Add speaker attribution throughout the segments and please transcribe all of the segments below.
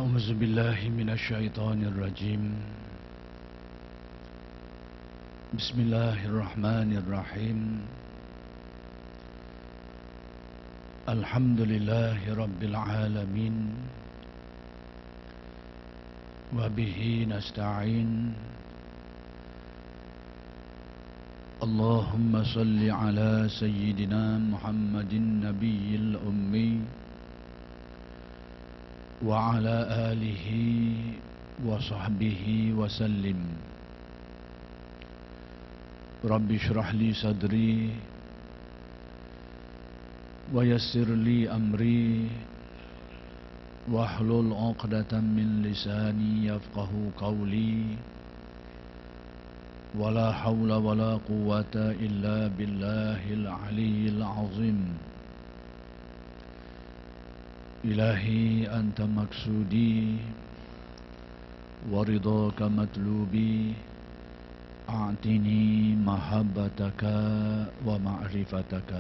Speaker 1: أعوذ بالله من الشيطان الرجيم. بسم الله الرحمن الرحيم. الحمد لله رب العالمين، وبه نستعين. اللهم صل على سيدنا محمد النبي الأمي وعلى آله وصحبه وسلم. رب اشرح لي صدري ويسر لي أمري واحلل عقدة من لساني يفقه قولي. ولا حول ولا قوة إلا بالله العلي العظيم. إلهي أنت مقصودي ورضاك مطلوبي، أعطني محبتك ومعرفتك.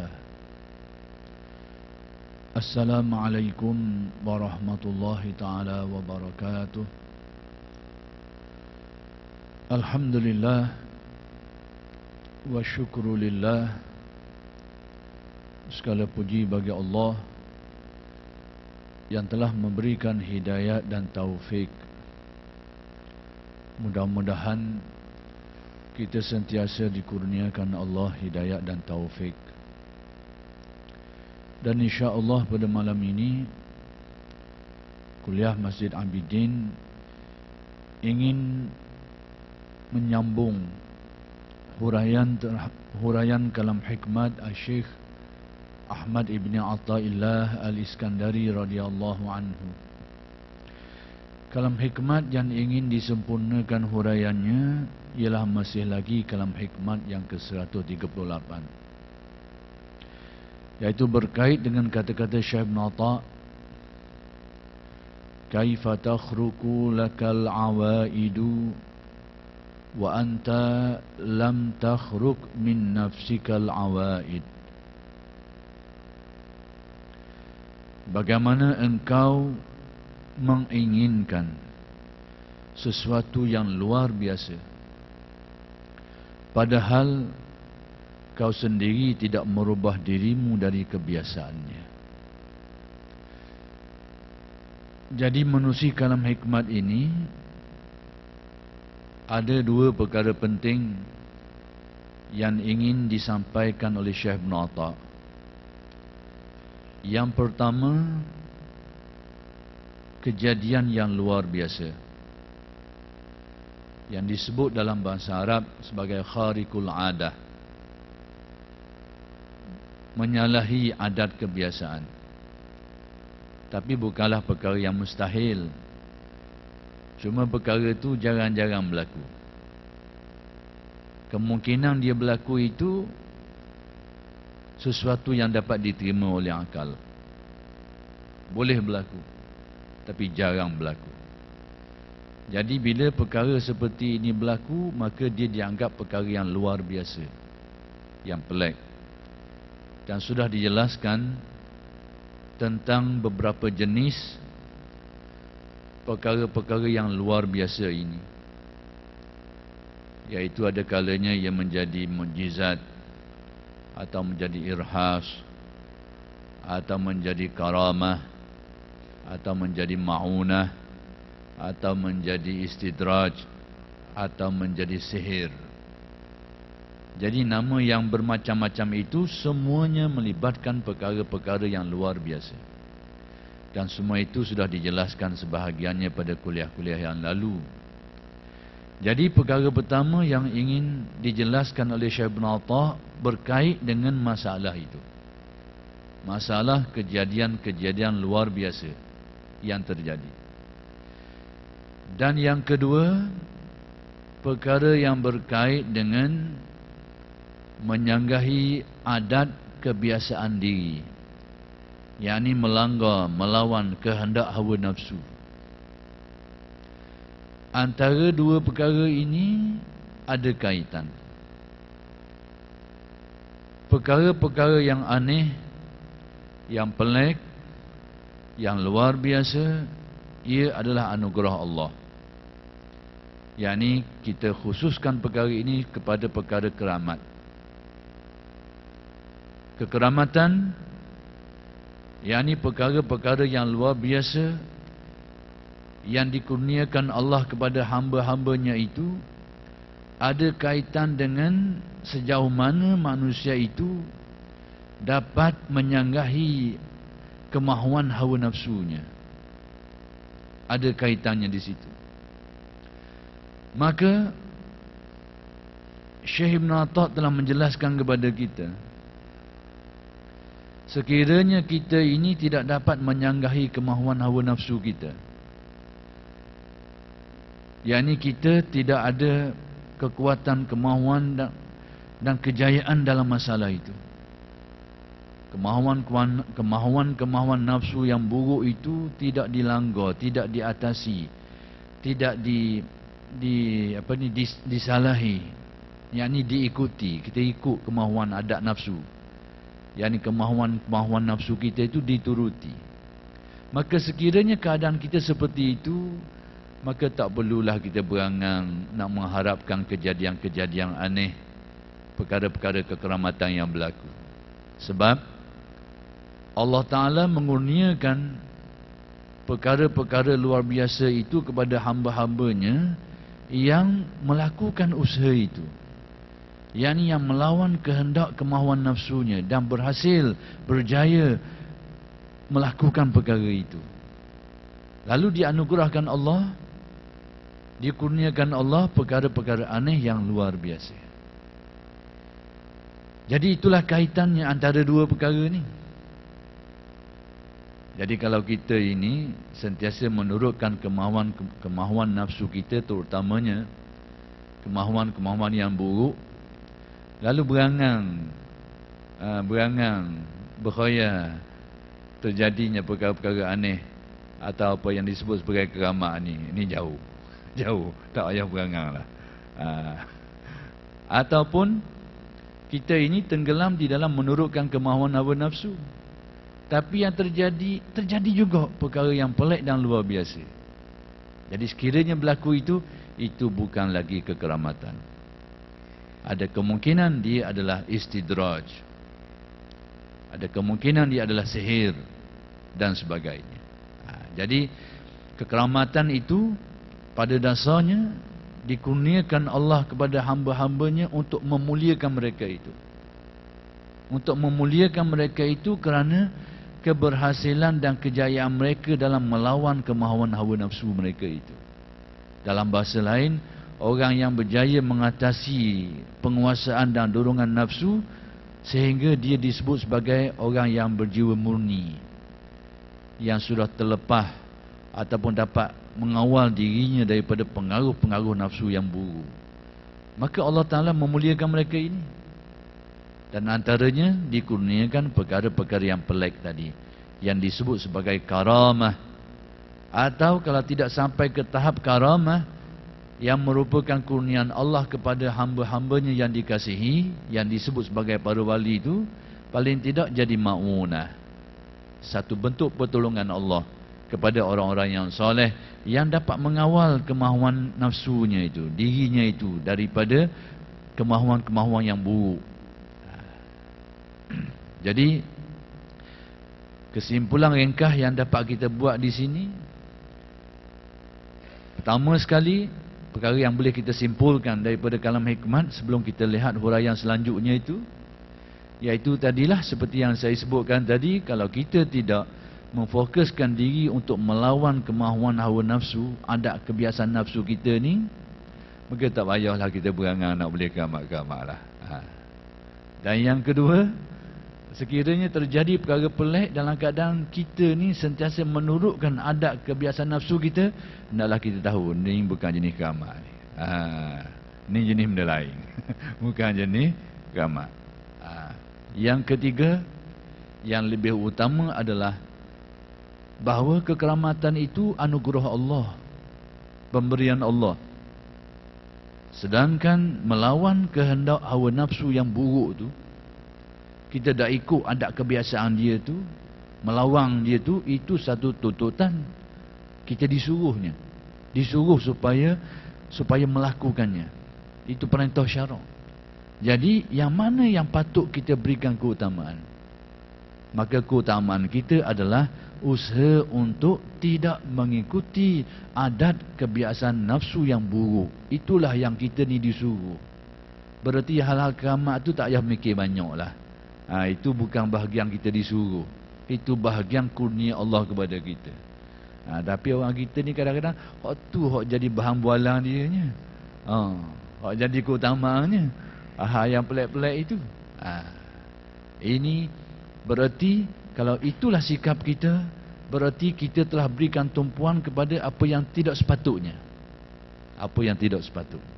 Speaker 1: السلام عليكم ورحمة الله تعالى وبركاته. الحمد لله wa syukru lillah. Segala puji bagi Allah yang telah memberikan hidayat dan taufik. Mudah-mudahan kita sentiasa dikurniakan Allah hidayat dan taufik. Dan insya-Allah pada malam ini kuliah Masjid Abidin ingin menyambung huraian kalam hikmat Syekh Ahmad ibn Athaillah Al-Iskandari radhiyallahu anhu. Kalam hikmat yang ingin disempurnakan huraiannya ialah masih lagi kalam hikmat yang ke-138, yaitu berkait dengan kata-kata Syekh Ibn Atha, kaifa takhruqu lakal awaidu wa anta lam takhruq min nafsikal awaid. Bagaimana engkau menginginkan sesuatu yang luar biasa, padahal kau sendiri tidak merubah dirimu dari kebiasaannya. Jadi menerusi kalam hikmat ini ada dua perkara penting yang ingin disampaikan oleh Syekh Ibn Atha. Yang pertama, kejadian yang luar biasa yang disebut dalam bahasa Arab sebagai khariqul adah, menyalahi adat kebiasaan. Tapi bukanlah perkara yang mustahil. Cuma perkara itu jarang-jarang berlaku. Kemungkinan dia berlaku itu sesuatu yang dapat diterima oleh akal. Boleh berlaku, tapi jarang berlaku. Jadi bila perkara seperti ini berlaku, maka dia dianggap perkara yang luar biasa, yang pelik. Dan sudah dijelaskan tentang beberapa jenis perkara-perkara yang luar biasa ini, yaitu ada kalanya ia menjadi mukjizat, atau menjadi irhas, atau menjadi karamah, atau menjadi ma'unah, atau menjadi istidraj, atau menjadi sihir. Jadi nama yang bermacam-macam itu semuanya melibatkan perkara-perkara yang luar biasa. Dan semua itu sudah dijelaskan sebahagiannya pada kuliah-kuliah yang lalu. Jadi perkara pertama yang ingin dijelaskan oleh Syekh Ibn Atha berkait dengan masalah itu. Masalah kejadian-kejadian luar biasa yang terjadi. Dan yang kedua, perkara yang berkait dengan menyanggahi adat kebiasaan diri, yakni melanggar, melawan kehendak hawa nafsu. Antara dua perkara ini ada kaitan. Perkara-perkara yang aneh, yang pelik, yang luar biasa, ia adalah anugerah Allah. Yakni kita khususkan perkara ini kepada perkara keramat. Kekeramatan, yakni perkara-perkara yang luar biasa yang dikurniakan Allah kepada hamba-hambanya itu ada kaitan dengan sejauh mana manusia itu dapat menyanggahi kemahuan hawa nafsunya. Ada kaitannya di situ. Maka Syekh Ibn Atta' telah menjelaskan kepada kita, sekiranya kita ini tidak dapat menyanggahi kemahuan hawa nafsu kita, yakni kita tidak ada kekuatan, kemahuan dan kejayaan dalam masalah itu. Kemahuan nafsu yang buruk itu tidak dilanggar, tidak diatasi, tidak disalahi, yakni diikuti. Kita ikut kemahuan adat nafsu, yakni kemahuan nafsu kita itu dituruti. Maka sekiranya keadaan kita seperti itu, maka tak perlulah kita berangan nak mengharapkan kejadian-kejadian aneh, perkara-perkara kekeramatan yang berlaku. Sebab Allah Ta'ala mengurniakan perkara-perkara luar biasa itu kepada hamba-hambanya yang melakukan usaha itu, yakni yang melawan kehendak kemahuan nafsunya dan berjaya melakukan perkara itu. Lalu dianugerahkan Allah, dikurniakan Allah perkara-perkara aneh yang luar biasa. Jadi itulah kaitannya antara dua perkara ni. Jadi kalau kita ini sentiasa menurutkan kemahuan nafsu kita, terutamanya kemahuan yang buruk, lalu berangan berkhayal terjadinya perkara-perkara aneh atau apa yang disebut sebagai keramat ni jauh, tak payah berangan lah. Ataupun kita ini tenggelam di dalam menurutkan kemahuan hawa nafsu, tapi yang terjadi juga perkara yang pelik dan luar biasa. Jadi sekiranya berlaku itu bukan lagi kekeramatan. Ada kemungkinan dia adalah istidraj, ada kemungkinan dia adalah sihir dan sebagainya. Jadi kekeramatan itu pada dasarnya dikurniakan Allah kepada hamba-hambanya untuk memuliakan mereka itu. Untuk memuliakan mereka itu kerana keberhasilan dan kejayaan mereka dalam melawan kemahuan hawa nafsu mereka itu. Dalam bahasa lain, orang yang berjaya mengatasi penguasaan dan dorongan nafsu sehingga dia disebut sebagai orang yang berjiwa murni, yang sudah terlepas ataupun dapat mengawal dirinya daripada pengaruh-pengaruh nafsu yang buruk. Maka Allah Ta'ala memuliakan mereka ini. Dan antaranya dikurniakan perkara-perkara yang pelik tadi, yang disebut sebagai karamah. Atau kalau tidak sampai ke tahap karamah, yang merupakan kurniaan Allah kepada hamba-hambanya yang dikasihi, yang disebut sebagai para wali itu, paling tidak jadi ma'unah, satu bentuk pertolongan Allah kepada orang-orang yang soleh, yang dapat mengawal kemahuan nafsunya itu, dirinya itu, daripada kemahuan-kemahuan yang buruk. Jadi kesimpulan ringkas yang dapat kita buat di sini, pertama sekali, perkara yang boleh kita simpulkan daripada kalam hikmat sebelum kita lihat huraian selanjutnya itu, iaitu tadilah seperti yang saya sebutkan tadi, kalau kita tidak memfokuskan diri untuk melawan kemahuan hawa nafsu, adat kebiasaan nafsu kita ni, maka tak payahlah kita berangan nak boleh keramat-keramat lah. Dan yang kedua, sekiranya terjadi perkara pelik dalam keadaan kita ni sentiasa menurutkan adat kebiasaan nafsu kita, hendaklah kita tahu ni bukan jenis keramat ni. Ni jenis benda lain. Bukan jenis keramat. Yang ketiga, yang lebih utama adalah bahawa kekeramatan itu anugerah Allah, pemberian Allah. Sedangkan melawan kehendak hawa nafsu yang buruk tu, kita dah ikut adat kebiasaan dia tu, melawan dia tu, itu satu tuntutan Kita disuruhnya. Disuruh supaya melakukannya. Itu perintah syarak. Jadi yang mana yang patut kita berikan keutamaan? Maka keutamaan kita adalah usaha untuk tidak mengikuti adat kebiasaan nafsu yang buruk. Itulah yang kita ni disuruh. Berarti hal-hal keramat tu tak payah mikir banyak lah. Itu bukan bahagian kita disuruh. Itu bahagian kurnia Allah kepada kita. Tapi orang kita ni kadang-kadang hak tu hak jadi bahan bualan dia nya. Hak jadi keutamaannya. Yang pelik-pelik itu. Ini berarti kalau itulah sikap kita, berarti kita telah berikan tumpuan kepada apa yang tidak sepatutnya. Apa yang tidak sepatutnya.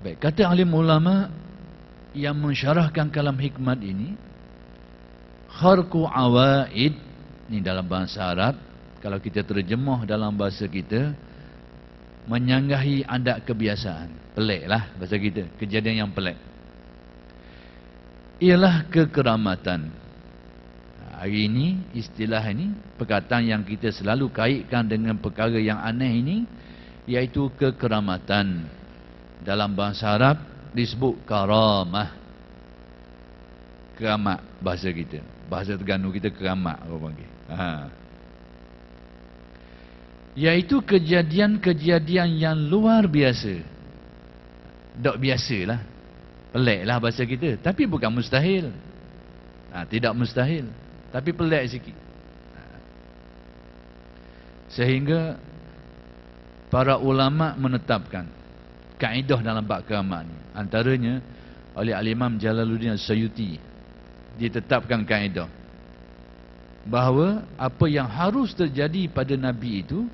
Speaker 1: Baik, kata alim ulama yang mensyarahkan kalam hikmat ini, kharqu awaid, ini dalam bahasa Arab, kalau kita terjemah dalam bahasa kita, menyanggahi adat kebiasaan. Pelik lah bahasa kita, kejadian yang pelik. Ialah kekeramatan. Hari ini, istilah ini, perkataan yang kita selalu kaitkan dengan perkara yang aneh ini, iaitu kekeramatan. Dalam bahasa Arab disebut karamah. Keramat bahasa kita. Bahasa Terengganu kita keramat orang panggil. Iaitu kejadian-kejadian yang luar biasa. Tak biasalah. Peliklah bahasa kita. Tapi bukan mustahil. Tidak mustahil. Tapi pelik sikit. Sehingga para ulama menetapkan kaedah dalam bab keramat ni. Antaranya oleh Al-Imam Jalaluddin As-Suyuti ditetapkan kaedah bahawa apa yang harus terjadi pada Nabi itu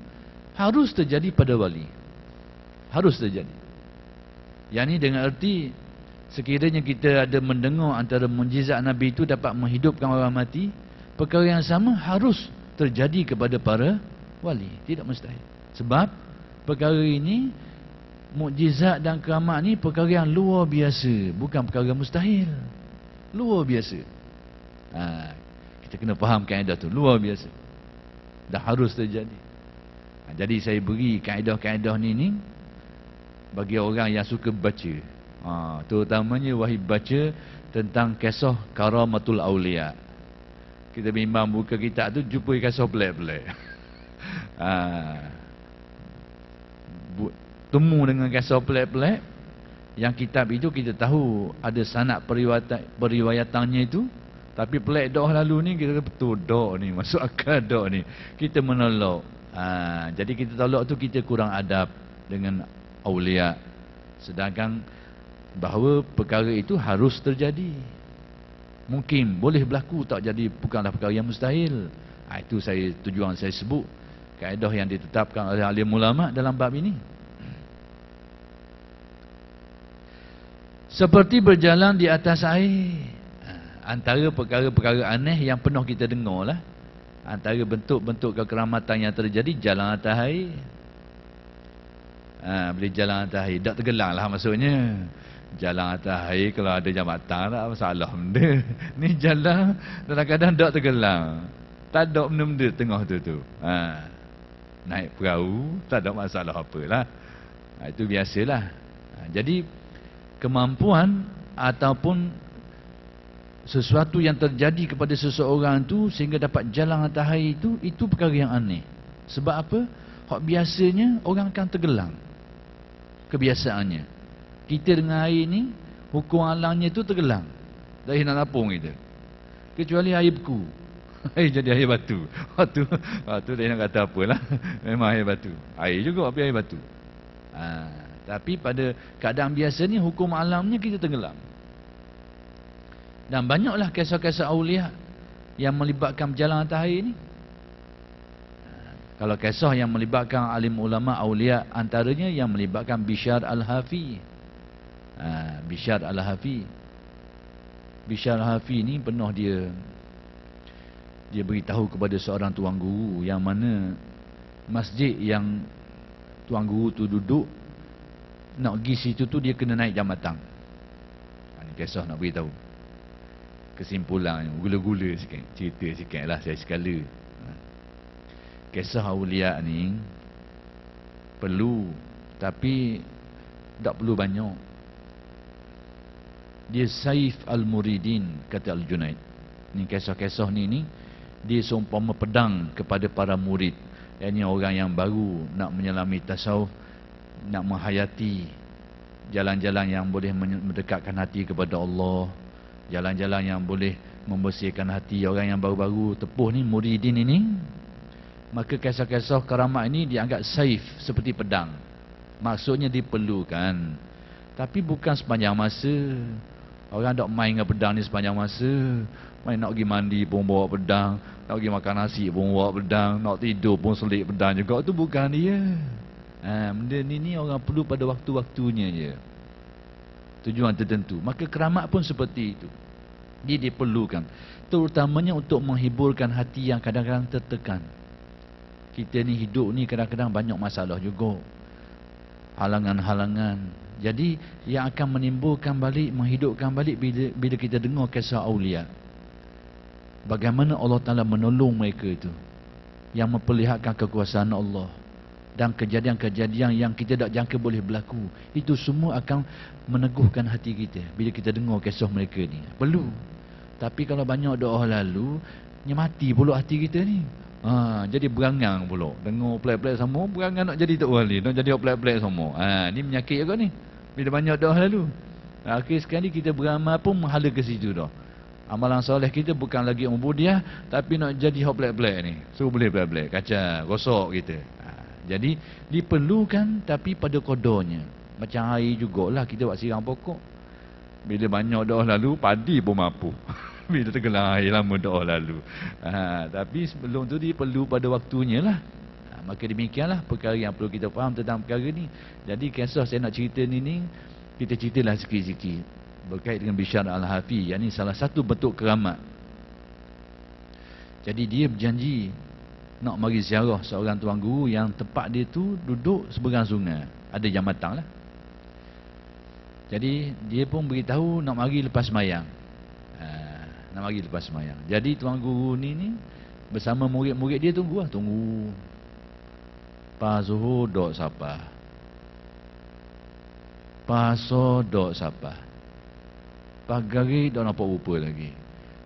Speaker 1: harus terjadi pada wali. Harus terjadi. Yang ini dengan arti sekiranya kita ada mendengar antara mukjizat Nabi itu dapat menghidupkan orang mati, perkara yang sama harus terjadi kepada para wali. Tidak mustahil. Sebab perkara ini, mukjizat dan keramat ni perkara yang luar biasa, bukan perkara mustahil. Luar biasa. Kita kena faham kaedah tu, luar biasa. Dah harus terjadi. Jadi saya beri kaedah-kaedah ni bagi orang yang suka baca. Terutamanya wahai baca tentang kisah Karamatul Aulia. Kita bimbang buka kitab tu jumpa kisah pelik-pelik. Temu dengan kisah pelik-pelik. Yang kitab itu kita tahu ada sanad periwayatannya itu, tapi pelik dah lalu ni kita betul dah ni, masuk akal dah ni. Kita menolak. Jadi kita tolak tu kita kurang adab dengan aulia. Sedangkan bahawa perkara itu harus terjadi. Mungkin boleh berlaku tak jadi, bukanlah perkara yang mustahil. Itu tujuan saya sebut kaedah yang ditetapkan oleh alim ulama dalam bab ini. Seperti berjalan di atas air. Antara perkara-perkara aneh yang pernah kita dengar lah. Antara bentuk-bentuk kekeramatan yang terjadi, jalan atas air. Boleh jalan atas air. Tak tergelam lah maksudnya. Jalan atas air kalau ada jambatan tak masalah benda. Ni jalan kadang-kadang tak tergelam. Tak ada benda-benda tengah tu. Naik perahu tak ada masalah apalah. Itu biasalah. Jadi kemampuan ataupun sesuatu yang terjadi kepada seseorang tu sehingga dapat jalan atas air itu perkara yang aneh. Sebab apa? Hak biasanya orang akan tergelam. Kebiasaannya. Kita dengan air ni, hukum alamnya tu tergelam. Dari nak lapung kita. Kecuali air beku. Air jadi air batu. Waktu dia nak kata apalah. Memang air batu. Air juga tapi air batu. Tapi pada keadaan biasa ni, hukum alamnya kita tenggelam. Dan banyaklah kisah-kisah aulia yang melibatkan berjalan atas air ni. Kalau kisah yang melibatkan alim ulama aulia, antaranya yang melibatkan Bishr al-Hafi. Bishr al-Hafi. Bishr al-Hafi ni pernah dia beritahu kepada seorang tuan guru, yang mana masjid yang tuan guru tu duduk, nak pergi situ tu dia kena naik jambatan. Ini kisah nak beritahu. Kesimpulan, gula-gula sikit, cerita sikit lah saya sekala. Kisah awliya ni perlu, tapi tak perlu banyak. Dia Saif al-Muridin, kata Al-Junaid. Ni kisah-kisah ni dia seumpama pedang kepada para murid. Ini orang yang baru nak menyelami tasawuf, nak menghayati jalan-jalan yang boleh mendekatkan hati kepada Allah, jalan-jalan yang boleh membersihkan hati. Orang yang baru-baru tepuh ni, muridin ini, maka kisah-kisah karamat ini dianggap saif, seperti pedang. Maksudnya diperlukan, tapi bukan sepanjang masa. Orang tak main dengan pedang ni sepanjang masa. Main nak pergi mandi pun bawa pedang, nak pergi makan nasi pun bawa pedang, nak tidur pun selik pedang juga. Itu bukan dia. Benda ni orang perlu pada waktu-waktunya je, tujuan tertentu. Maka keramat pun seperti itu. Dia diperlukan, terutamanya untuk menghiburkan hati yang kadang-kadang tertekan. Kita ni hidup ni kadang-kadang banyak masalah juga, halangan-halangan. Jadi yang akan menimbulkan balik, menghidupkan balik bila kita dengar kisah awliya. Bagaimana Allah Ta'ala menolong mereka itu, yang memperlihatkan kekuasaan Allah, dan kejadian-kejadian yang kita tak jangka boleh berlaku. Itu semua akan meneguhkan hati kita bila kita dengar kisah mereka ni. Perlu. Tapi kalau banyak doa lalu, mati pula hati kita ni. Jadi berangang pula. Dengar pelik-pelik semua, berangang nak jadi tok wali, nak jadi pelik-pelik semua. Ni menyakit juga ni, bila banyak doa lalu. Akhir sekali kita beramal pun menghala ke situ dah. Amalan soleh kita bukan lagi ubudiah, tapi nak jadi hok pelik-pelik ni. Suruh boleh pelik-pelik, kacau, rosak kita. Jadi diperlukan, tapi pada kodonya. Macam air jugalah kita buat sirang pokok. Bila banyak doa lalu, padi pun mampu. Bila tergelam air lama doa lalu. Tapi sebelum tu dia perlu pada waktunya lah. Maka demikianlah perkara yang perlu kita faham tentang perkara ni. Jadi kisah saya nak cerita ni kita ceritalah sikit-sikit berkait dengan Bishr al-Hafi. Yang ni salah satu bentuk keramat. Jadi dia berjanji nak mari ziarah seorang tuan guru yang tempat dia tu duduk seberang sungai. Ada jambatan lah. Jadi dia pun beritahu nak mari lepas sembahyang. Nak mari lepas sembahyang. Jadi tuan guru ni bersama murid-murid dia tunggu. Pas Zuhur dok sapa. Paso dok sapa. Pagari dok nampak rupa lagi.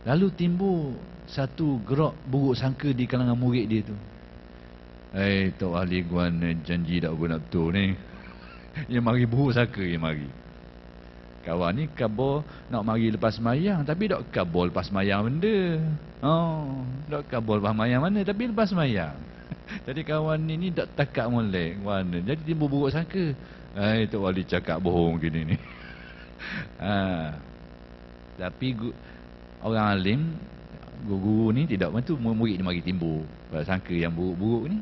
Speaker 1: Lalu timbul satu gerak buruk sangka di kalangan murid dia tu. Tok ahli guana janji tak guna betul ni. Dia mari buruk sangka, dia mari. Kawan ni kabur nak mari lepas sembahyang, tapi tak kabur lepas sembahyang benda. Tak kabur lepas sembahyang mana, tapi lepas sembahyang. Jadi kawan ni tak takak molek mana. Jadi timbul buruk sangka. Tok wali cakap bohong gini ni. Tapi orang alim, guru ni tidak bantu, murid ni mari timbul sangka yang buruk-buruk ni.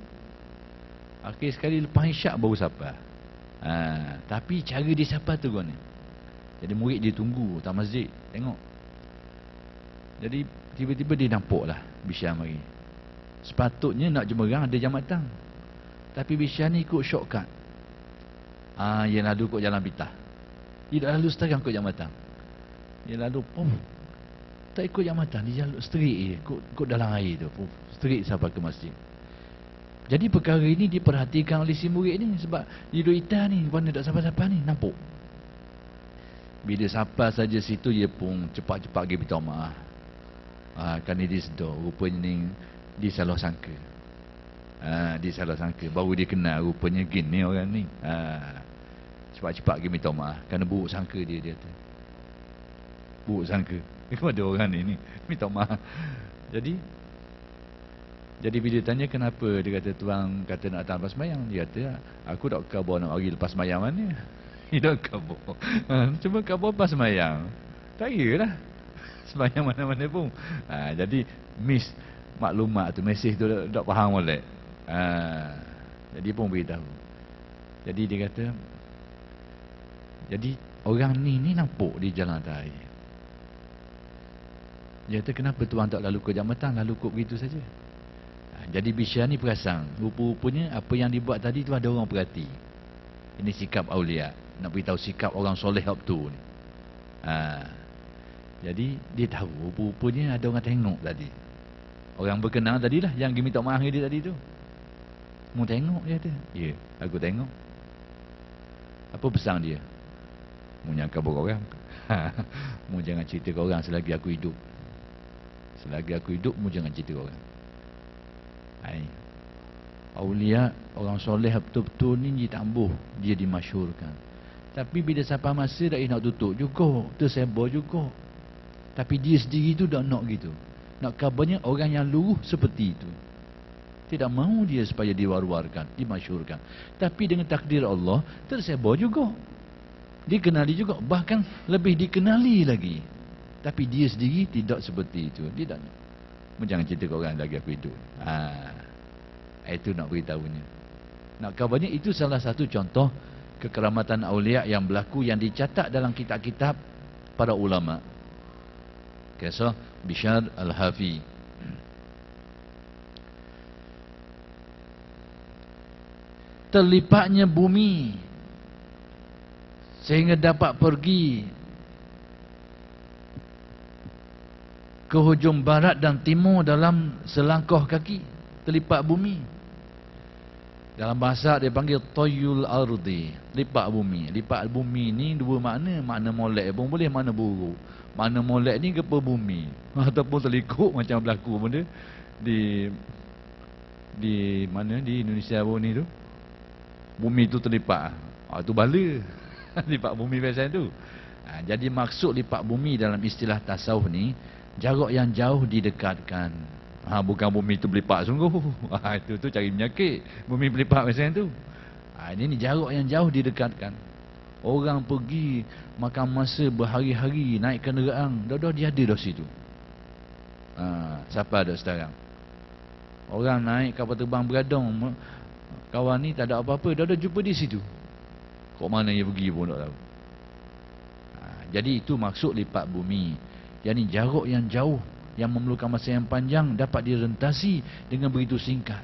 Speaker 1: Akhir sekali lepas isyak baru sapa. Tapi cara dia sapa tu kan ni. Jadi murid dia tunggu tak masjid, tengok. Jadi tiba-tiba dia nampak lah Bishr mari. Sepatutnya nak jemerang ada jambatan, tapi Bishr ni ikut shortcut. Dia lalu ikut jalan pitah. Dia tak lalu seterang ikut jambatan. Dia lalu tak ikut jambatan, dia jalan straight je, ikut dalam air tu, straight sampai ke masjid. Jadi perkara ini diperhatikan oleh si murid ni, sebab dia duduk itar ni, mana tak siapa-siapa ni, nampak. Bila sampai saja situ, dia pun cepat-cepat pergi beritahu maaf. Kerana dia sedar, rupanya ni dia salah sangka. Dia salah sangka, baru dia kenal rupanya gini orang ni. Cepat-cepat pergi minta maaf, kerana buruk sangka dia tu. Buruk sangka kepada orang ni minta maaf. Jadi bila tanya kenapa, dia kata tuan kata nak datang lepas sembahyang. Dia kata aku tak khabar nak pergi lepas sembahyang mana. Dia tak khabar. Cuma khabar lepas sembahyang. Tak kira lah sembahyang mana-mana pun. Jadi miss maklumat tu, mesej tu tak faham oleh. Jadi pun beritahu. Jadi dia kata, jadi orang ni nampak di jalan air. Dia kata kenapa tuan tak lalu ke jambatan, lalu kok begitu saja. Jadi Bishr ni perasan, rupa-rupanya apa yang dibuat tadi tu ada orang perhati. Ini sikap awliya, nak beritahu sikap orang soleh tu ni. Jadi dia tahu rupa-rupanya ada orang tengok tadi. Orang berkenal tadilah yang pergi minta maaf dia tadi tu. Mu tengok dia kata. Ya, aku tengok. Apa pesan dia? Mu jangan kabur orang. Mu jangan cerita ke orang selagi aku hidup. Selagi aku hidup, mu jangan cerita ke orang. Hai. Aulia, orang soleh betul-betul ni ditambuh, dia dimasyhurkan. Tapi bila sampai masa dah nak tutup juga, tersebar juga. Tapi dia sendiri tu tak nak gitu. Nak kabarnya orang yang luruh seperti itu. Tidak mahu dia supaya diwar-warkan, dimasyhurkan. Tapi dengan takdir Allah, tersebar juga. Dikenali juga, bahkan lebih dikenali lagi. Tapi dia sendiri tidak seperti itu. Dia tak nak. Jangan cerita ke orang lagi aku hidup. Itu nak beritahunya. Nak kabarnya itu salah satu contoh kekeramatan awliya yang berlaku, yang dicatat dalam kitab-kitab para ulama. Kisah Bishr Al-Hafi. Terlipatnya bumi sehingga dapat pergi ke hujung barat dan timur dalam selangkah kaki. Terlipat bumi. Dalam bahasa dia panggil Toyul Ardi, lipat bumi. Lipat bumi ni dua makna. Makna molek pun boleh, makna buruk. Makna molek ni gepa bumi ataupun terlikuk macam berlaku benda di mana di Indonesia pun ni tu. Bumi tu terlipat. Itu bala. Lipat bumi biasa tu. Jadi maksud lipat bumi dalam istilah tasawuf ni, jarak yang jauh didekatkan. Bukan bumi tu berlipat sungguh. Itu cari penyakit. Bumi berlipat biasa tu. Ini jarak yang jauh didekatkan. Orang pergi makan masa berhari-hari naik kenderaan, dah dia ada dah situ. Siapa ada sekarang? Orang naik kapal terbang beradang, kawan ni tak ada apa-apa, dah jumpa di situ. Kok mana dia pergi pun tak tahu. Jadi itu maksud lipat bumi. Yani jarak yang jauh, yang memerlukan masa yang panjang, dapat direntasi dengan begitu singkat.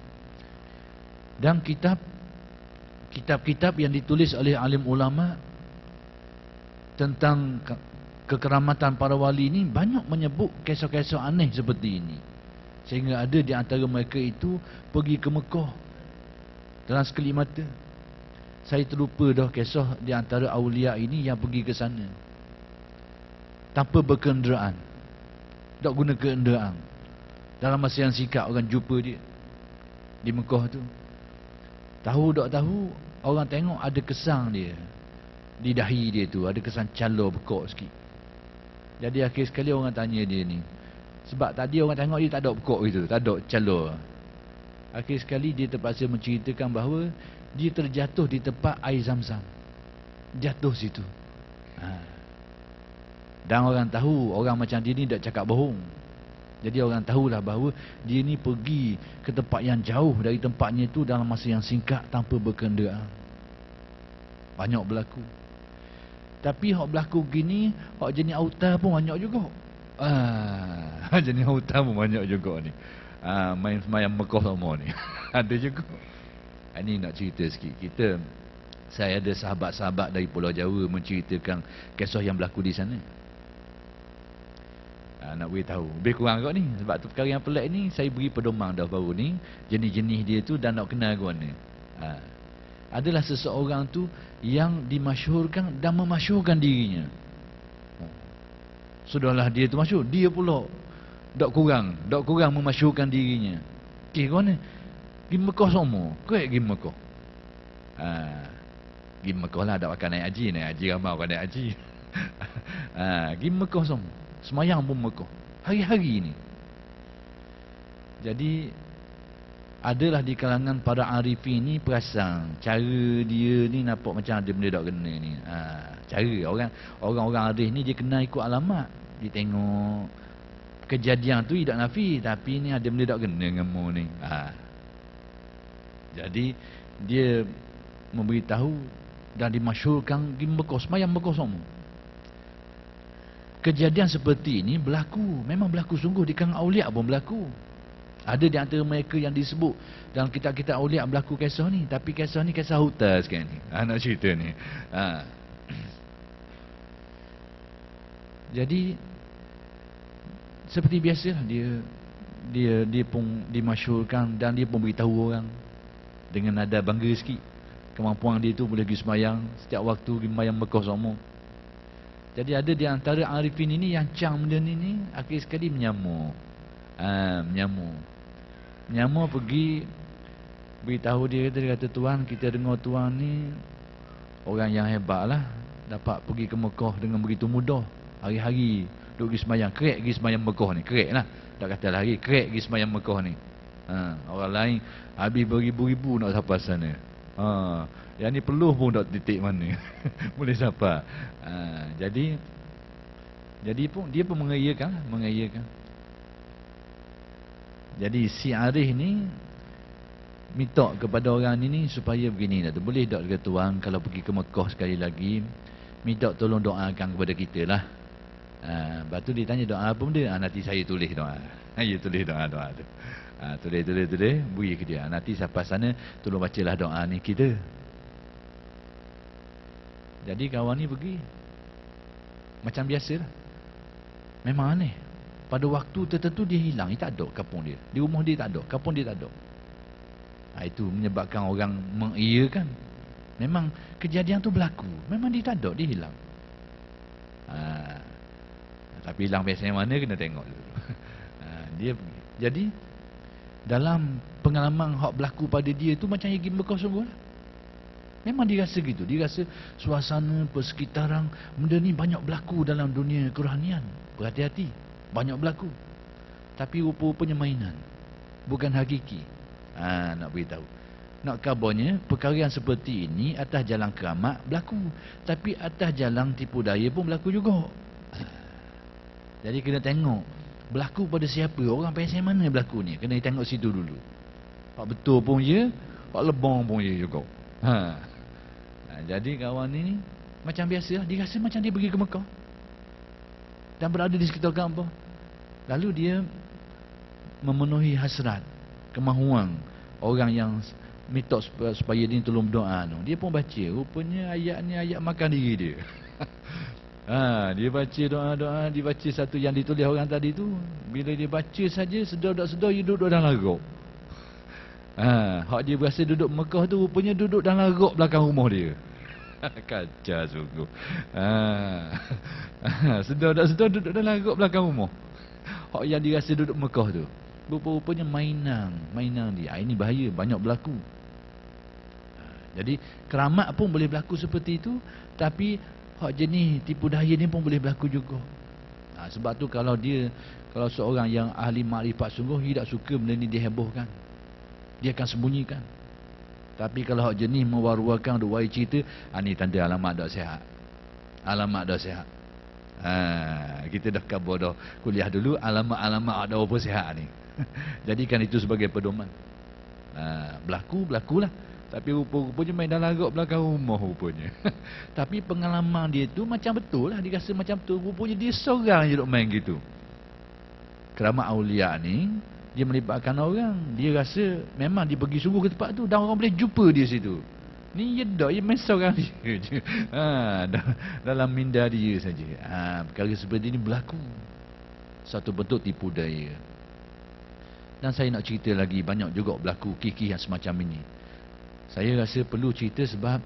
Speaker 1: Dan kitab-kitab yang ditulis oleh alim ulama tentang kekeramatan para wali ini banyak menyebut kisah-kisah aneh seperti ini. Sehingga ada di antara mereka itu pergi ke Mekah dalam sekelip mata. Saya terlupa dah kisah di antara awliya ini yang pergi ke sana tanpa berkenderaan, tak guna kenderaan. Dalam masa yang singkat orang jumpa dia di Mekah tu. Tahu tak tahu, orang tengok ada kesang dia di dahi dia tu, ada kesan calo bekok sikit. Jadi akhir sekali orang tanya dia ni, sebab tadi orang tengok dia tak ada bekok gitu, tak ada calo. Akhir sekali dia terpaksa menceritakan bahawa dia terjatuh di tempat air Zam-Zam. Jatuh situ. Dan orang tahu, orang macam dia ni tak cakap bohong. Jadi orang tahulah bahawa dia ni pergi ke tempat yang jauh dari tempatnya itu dalam masa yang singkat tanpa berkenderaan. Banyak berlaku. Tapi hak berlaku gini, hak jenis auta pun banyak juga. Jenis auta pun banyak juga ni. Main semayang Mekah sama ni. Ada juga. Ini nak cerita sikit. Saya ada sahabat-sahabat dari Pulau Jawa menceritakan kisah yang berlaku di sana. Nak beritahu lebih kurang kot ni. Sebab tu perkara yang pelik ni saya beri pedoman dah baru ni, jenis-jenis dia tu dan nak kenal ke mana. Adalah seseorang tu yang dimasyhurkan dan memasyhurkan dirinya. Sudahlah dia tu masyhur, dia pula tak kurang memasyhurkan dirinya. Ke mana? Pergi Mekah semua. Kau pergi Mekah. Pergi Mekah lah, tak pakai naik haji ramai orang naik haji. Pergi Mekah semua. Semayang pun Mekah hari-hari ni. Jadi adalah di kalangan para arifin ni perasan cara dia ni nampak macam ada benda tak kena ni. Cara orang-orang arif ni dia kena ikut alamat. Dia tengok kejadian tu tidak nafi, tapi ni ada benda tak kena dengan mu ni. Jadi dia memberitahu dan dimasyhurkan di Mekah, semayang Mekah semua. Kejadian seperti ini berlaku, memang berlaku sungguh di kalangan awliya pun berlaku. Ada di antara mereka yang disebut dalam kitab-kitab awliya berlaku kisah ni, tapi kisah ni kisah hutas kan ni. Nak cerita ni. Jadi seperti biasalah dia pun dimasyhurkan dan dia pun beritahu orang. dengan nada bangga sikit. Kemampuan dia tu boleh pergi sembahyang setiap waktu, pergi sembahyang Mekah semua. Jadi ada di antara arifin ini yang cang benda ni akhir sekali menyamuk. Menyamuk pergi beritahu dia kata tuan, kita dengar tuan ni orang yang hebat lah, dapat pergi ke Mekah dengan begitu mudah. Hari-hari duduk pergi sembahyang, kerek pergi sembahyang Mekah ni, kerek lah. Tak kata lagi, kerek pergi sembahyang Mekah ni. Orang lain habis beribu-ribu nak sampai sana. Yang ni peluh pun tak titik mana. Boleh sampai. Jadi pun dia pun mengayakan. Jadi si arif ni minta kepada orang ni supaya begini dah tu. Boleh tak kata tuan kalau pergi ke Mekah sekali lagi, minta tolong doakan kepada kita lah. Lepas tu dia tanya doa apa benda? Nanti saya tulis doa. Saya tulis doa tu. Tulis beri ke dia. Nanti sampai sana tolong bacalah doa ni kita. Jadi kawan ni pergi macam biasa lah. Memang aneh. Pada waktu tertentu dia hilang. Dia tak ada kampung dia. Di rumah dia tak ada. Kampung dia tak ada. Itu menyebabkan orang mengiyakan. Memang kejadian tu berlaku. Memang dia tak ada. Dia hilang. Tapi hilang biasanya mana kena tengok dulu. Dia pergi. Jadi dalam pengalaman hak berlaku pada dia tu macam yang pergi Mekah sungguh lah. Memang dia rasa gitu. Dia rasa suasana persekitaran benda ni banyak berlaku dalam dunia kerohanian. Berhati-hati. Banyak berlaku. Tapi rupa-rupanya mainan. Bukan hakiki. Nak beritahu. Nak kabarnya perkara yang seperti ini atas jalan keramat berlaku. Tapi atas jalan tipu daya pun berlaku juga. Jadi kena tengok berlaku pada siapa, orang pasal mana berlaku ni. Kena tengok situ dulu. Pak betul pun ya, pak lebong pun ya juga. Jadi kawan ni macam biasa, dia rasa macam dia pergi ke Mekah dan berada di sekitar Kaabah. Lalu dia memenuhi hasrat, kemahuan orang yang minta supaya dia tolong berdoa. Dia pun baca, rupanya ayat ni ayat makan diri dia. Dia baca doa-doa, dia baca satu yang ditulis orang tadi tu. Bila dia baca saja, sedar-sedar dia duduk dalam larok. Hak dia berasa duduk Mekah tu, rupanya duduk dalam larok belakang rumah dia. Kacau sungguh. Sedar-sedar duduk dalam larok belakang rumah. Hak yang dia rasa duduk Mekah tu, rupa-rupanya mainan dia. Ini bahaya, banyak berlaku. Jadi keramat pun boleh berlaku seperti itu. Tapi hak jenis tipu daya ni pun boleh berlaku juga. Sebab tu kalau seorang yang ahli makrifat sungguh, dia tak suka benda ni dihebohkan. Dia akan sembunyikan. Tapi kalau hak jenis mewar-warkan, duk wari cerita, ni tanda alamat tak sihat. Alamat tak sihat. Kita dah kabar dah kuliah dulu, alamat-alamat ada apa sihat ni. Jadikan itu sebagai pedoman. Berlakulah. Tapi rupa-rupanya main dalam larok belakang rumah rupanya. Tapi pengalaman dia tu macam betul lah. Dia rasa macam betul. Rupanya dia seorang je duk main gitu. Keramat awliya ni, dia melibatkan orang. Dia rasa memang dia pergi sungguh ke tempat tu dan orang boleh jumpa dia situ. Ni dia main seorang dia je. Dalam minda dia saja. Perkara seperti ini berlaku. Satu bentuk tipu daya. Dan saya nak cerita lagi, banyak juga berlaku kiki yang semacam ini. Saya rasa perlu cerita sebab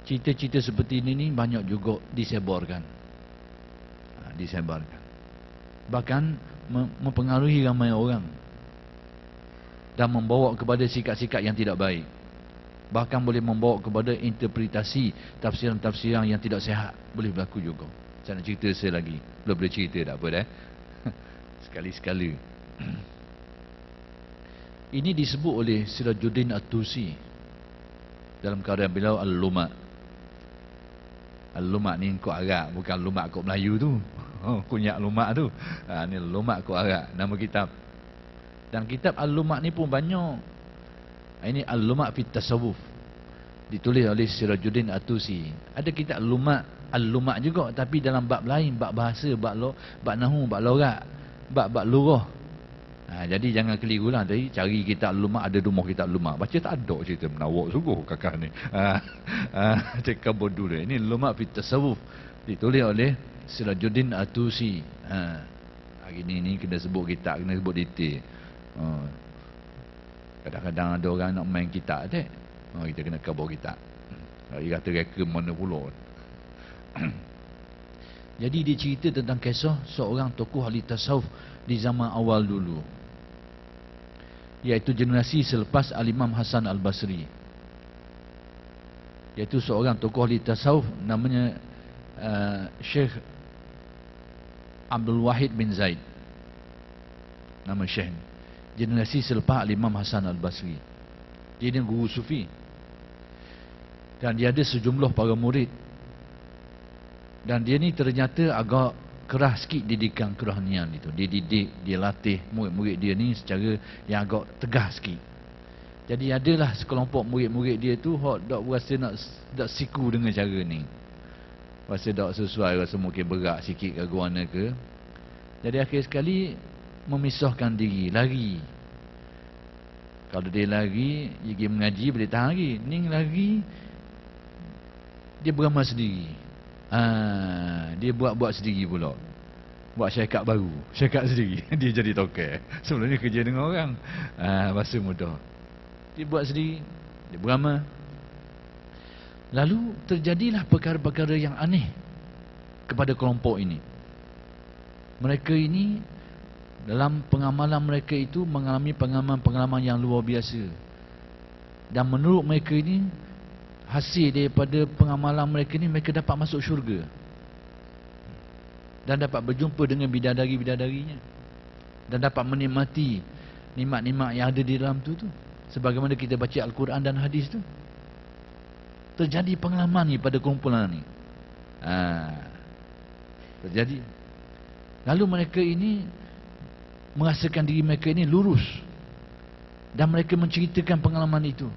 Speaker 1: cerita-cerita seperti ini banyak juga disebarkan. Bahkan mempengaruhi ramai orang dan membawa kepada sikap-sikap yang tidak baik. Bahkan boleh membawa kepada interpretasi tafsiran-tafsiran yang tidak sihat. Boleh berlaku juga. Saya nak cerita lagi. Belum boleh cerita tak apa dah. Sekali-sekala. Ini disebut oleh Sirajuddin At-Tusi dalam karya beliau Al-Lumat. Al-Lumat ni kod Arab, bukan Lumat kod Melayu tu. Kunyak Lumat tu. Ni Lumat kod Arab, nama kitab. Dan kitab Al-Lumat ni pun banyak. Ini Al-Lumat fit Tasawuf, ditulis oleh Sirajuddin At-Tusi. Ada kitab Al-Lumat juga, tapi dalam bab lain, bab bahasa, bab nahwu, bab logat, bab lurah. Jadi jangan kelirulah tadi cari kitab Al-Lumat, ada rumah kitab Al-Lumat. Baca tak ada cerita menawak sungguh kakak ni. Cakap bodoh dia. Ini Al-Lumat fit Tasawuf, ditulis oleh Sirajuddin At-Tusi. Hari ni kena sebut kitab, kena sebut detail. Kadang-kadang ada orang nak main kitab tak? Kita kena kabur kitab. Dia kata reka mana pula. Jadi dia cerita tentang kisah seorang tokoh ahli tasawuf di zaman awal dulu, iaitu generasi selepas Al-Imam Hasan Al-Basri. Iaitu seorang tokoh ahli tasawuf namanya Syekh Abdul Wahid bin Zaid. Nama Syekh, generasi selepas Al-Imam Hasan Al-Basri. Dia ni guru sufi, dan dia ada sejumlah para murid. Dan dia ni ternyata agak keras sikit didikan kerohanian itu. Dia didik, dia latih murid-murid dia ni secara yang agak tegas sikit. Jadi adalah sekelompok murid-murid dia tu hok dak berasa nak siku dengan cara ni. Rasa dak sesuai, rasa mungkin berat sikit ke guana ke. Jadi akhir sekali memisahkan diri, lari. Kalau dia lari, dia pergi mengaji boleh tahan lagi. Ni lari, dia beramal sendiri. Dia buat sendiri pula. Buat syarikat baru, syarikat sendiri. Dia jadi token. Sebelum ni kerja dengan orang. Bahasa mudah. Dia buat sendiri, dia beramal. Lalu terjadilah perkara-perkara yang aneh kepada kelompok ini. Mereka ini dalam pengamalan mereka itu mengalami pengalaman-pengalaman yang luar biasa. Dan menurut mereka ini, hasil daripada pengamalan mereka ni, mereka dapat masuk syurga dan dapat berjumpa dengan bidadari-bidadarinya, dan dapat menikmati nikmat-nikmat yang ada di dalam tu sebagaimana kita baca Al-Quran dan hadis tu. Terjadi pengalaman ni pada kumpulan ni. Terjadi. Lalu mereka ini merasakan diri mereka ini lurus, dan mereka menceritakan pengalaman itu,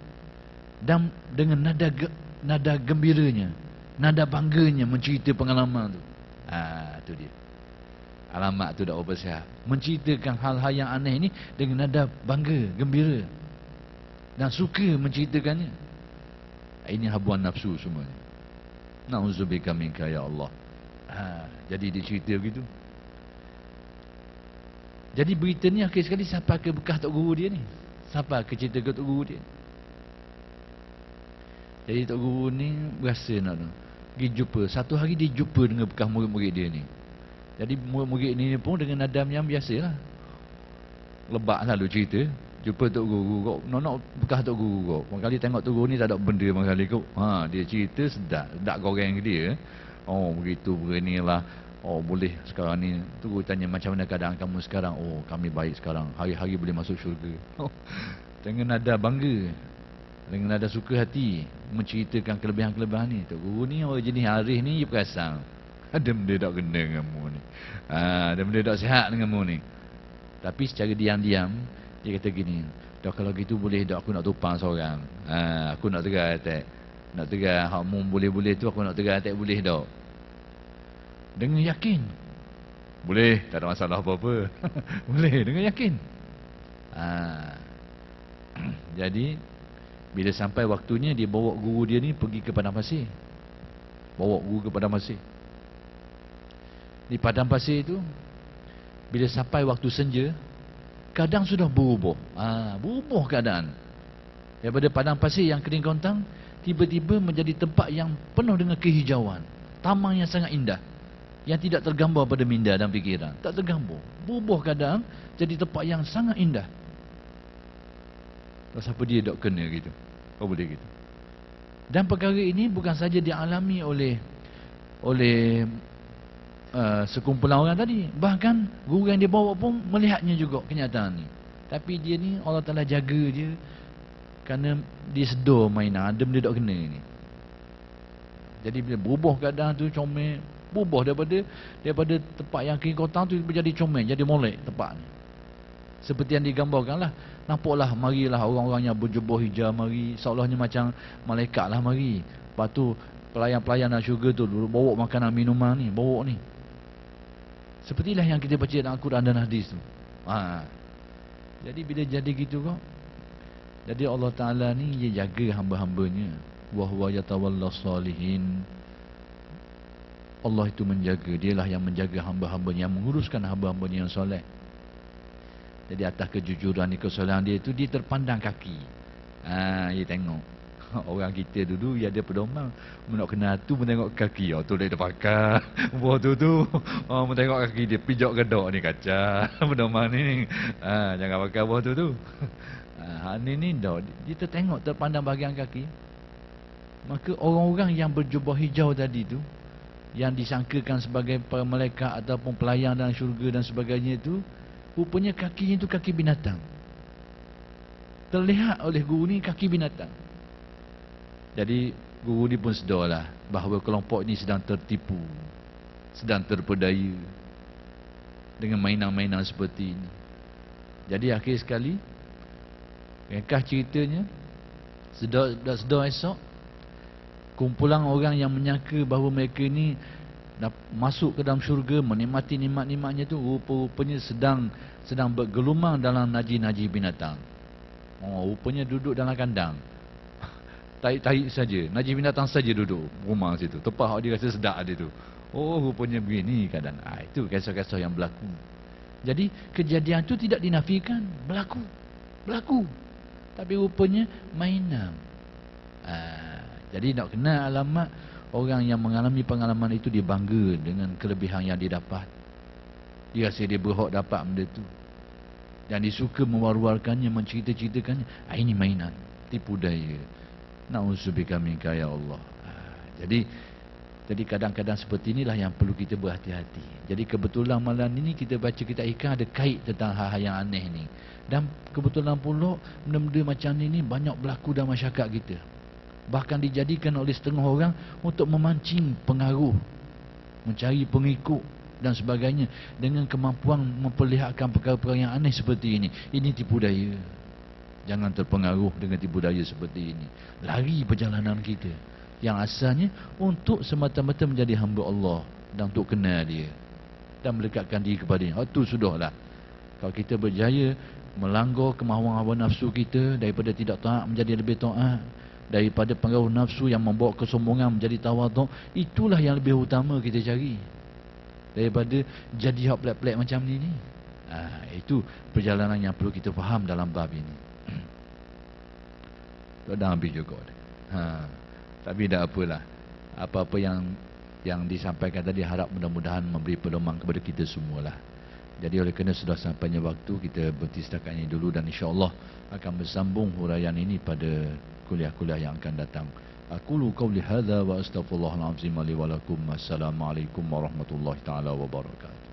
Speaker 1: dan dengan nada gembiranya, nada bangganya mencerita pengalaman tu. Tu dia. Alamat tu dah bersiap. Menceritakan hal-hal yang aneh ni dengan nada bangga, gembira, dan suka menceritakannya. Ini habuan nafsu semuanya. Na'udzubika minka ya Allah. Jadi dia cerita begitu. Jadi berita ni akhir sekali sampai ke bekas tok guru dia ni. Sampai ke cerita ke tok guru dia. Jadi tok guru ni berasa nak pergi jumpa. Satu hari dia jumpa dengan bekas murid-murid dia ni. Jadi murid-murid ni pun dengan nadam yang biasalah. Lebak lalu cerita. Jumpa tok guru kau, nak bekas tok guru kau. Kali tengok tok guru ni tak ada benda kali kau. Dia cerita sedap goreng dia. Oh begitu beranilah. Oh boleh sekarang ni. Tu guru tanya macam mana keadaan kamu sekarang? Oh kami baik sekarang. Hari-hari boleh masuk syurga. Dengan nada bangga, dengan nada suka hati menceritakan kelebihan-kelebihan ni. Tok guru ni orang jenis arif ni dia perasan. Ada benda tak kena dengan mu ni. Ada benda tak sihat dengan mu ni. Tapi secara diam-diam dia kata gini, dah kalau gitu boleh dah aku nak tupang seorang. Aku nak tegar atak. Nak tegar hak mu boleh-boleh tu aku nak tegar atak boleh dah. Dengan yakin. Boleh, tak ada masalah apa-apa. Boleh dengan yakin. Jadi bila sampai waktunya dia bawa guru dia ni pergi ke padang pasir. Bawa guru ke padang pasir. Di padang pasir itu bila sampai waktu senja, keadaan sudah berubah. Berubah keadaan. Daripada padang pasir yang kering kontang tiba-tiba menjadi tempat yang penuh dengan kehijauan, taman yang sangat indah, yang tidak tergambar pada minda dan fikiran. Tak tergambar. Berubah keadaan jadi tempat yang sangat indah. Terus apa dia tak kena gitu? Kau boleh gitu. Dan perkara ini bukan saja dialami oleh sekumpulan orang tadi. Bahkan guru yang dia bawa pun melihatnya juga kenyataan ni. Tapi dia ni Allah Ta'ala jaga je, kerana dia sedar mainan adem dia tak kena ni. Jadi bila berubah keadaan tu comel, berubah daripada tempat yang kering kotak tu menjadi comel, jadi molek tempat ni. Seperti yang digambarkan lah. Nampaklah marilah orang-orang yang berjubah hijau mari, seolah-olahnya macam malaikat lah mari. Lepas tu pelayan-pelayan nak syurga tu bawa makanan minuman ni, bawa ni. Sepertilah yang kita baca dalam Al-Quran dan hadis tu. Jadi bila jadi gitu kok, jadi Allah Ta'ala ni dia jaga hamba-hambanya. Wa huwa yatawallas salihin. Allah itu menjaga, dialah yang menjaga hamba-hambanya, yang menguruskan hamba-hambanya yang soleh. Jadi atas kejujuran ni, kesolehan dia tu, dia terpandang kaki. Dia tengok. Orang kita dulu, dia ada pedoman. Nak kena tu, menengok kaki. Tu dia pakai. Buah tu. Menengok kaki dia, pijak gedok ni kaca. Pedoman ni. Jangan pakai buah tu. Ni dah. Dia tertengok, terpandang bahagian kaki. Maka orang-orang yang berjubah hijau tadi tu, yang disangkakan sebagai para malaikat ataupun pelayan dalam syurga dan sebagainya itu, rupanya kakinya itu kaki binatang. Terlihat oleh guru ni kaki binatang. Jadi guru ni pun sedarlah bahawa kelompok ini sedang tertipu, sedang terpedaya dengan mainan-mainan seperti ini. Jadi akhir sekali, ringkas ceritanya, sedar esok, kumpulan orang yang menyangka bahawa mereka ni masuk ke dalam syurga, menikmati nikmat-nikmatnya tu, rupa-rupanya sedang bergelumang dalam naji-naji binatang. Rupanya duduk dalam kandang. Tarik-tarik saja, naji binatang saja duduk rumah situ. Tepat dia rasa sedap dia tu. Rupanya begini keadaan. Itu kisah-kisah yang berlaku. Jadi kejadian tu tidak dinafikan, berlaku. Tapi rupanya mainan. Jadi nak kenal alamat orang yang mengalami pengalaman itu, dia bangga dengan kelebihan yang dia dapat. Dia rasa dia berhak dapat benda tu. Dan dia suka mewar-warkannya, mencerita-ceritakannya. Ini mainan, tipu daya. Na'udzubika minka ya Allah. Jadi kadang-kadang seperti inilah yang perlu kita berhati-hati. Jadi kebetulan malam ini kita baca kitab ikan ada kait tentang hal-hal yang aneh ni. Dan kebetulan pula benda-benda macam ni banyak berlaku dalam masyarakat kita. Bahkan dijadikan oleh setengah orang untuk memancing pengaruh, mencari pengikut dan sebagainya, dengan kemampuan memperlihatkan perkara-perkara yang aneh seperti ini. Ini tipu daya. Jangan terpengaruh dengan tipu daya seperti ini. Lari perjalanan kita yang asalnya untuk semata-mata menjadi hamba Allah dan untuk kenal dia dan mendekatkan diri kepadanya. Itu sudahlah. Kalau kita berjaya melanggar kemahuan hawa nafsu kita, daripada tidak taat menjadi lebih taat, daripada pengaruh nafsu yang membawa kesombongan menjadi tawaduk, itulah yang lebih utama kita cari daripada jadi hak pelik-pelik macam ni. Itu perjalanan yang perlu kita faham dalam bab ini. Dah habis juga. Tapi tak apalah. Apa-apa yang disampaikan tadi, harap mudah-mudahan memberi pedoman kepada kita semualah. Jadi oleh kerana sudah sampainya waktu, kita berhenti setakat ini dulu, dan insya-Allah akan bersambung huraian ini pada kuliah-kuliah yang akan datang. Aqulu qawli hadza wa astaghfirullahal azim li wa lakum. Assalamualaikum warahmatullahi taala wabarakatuh.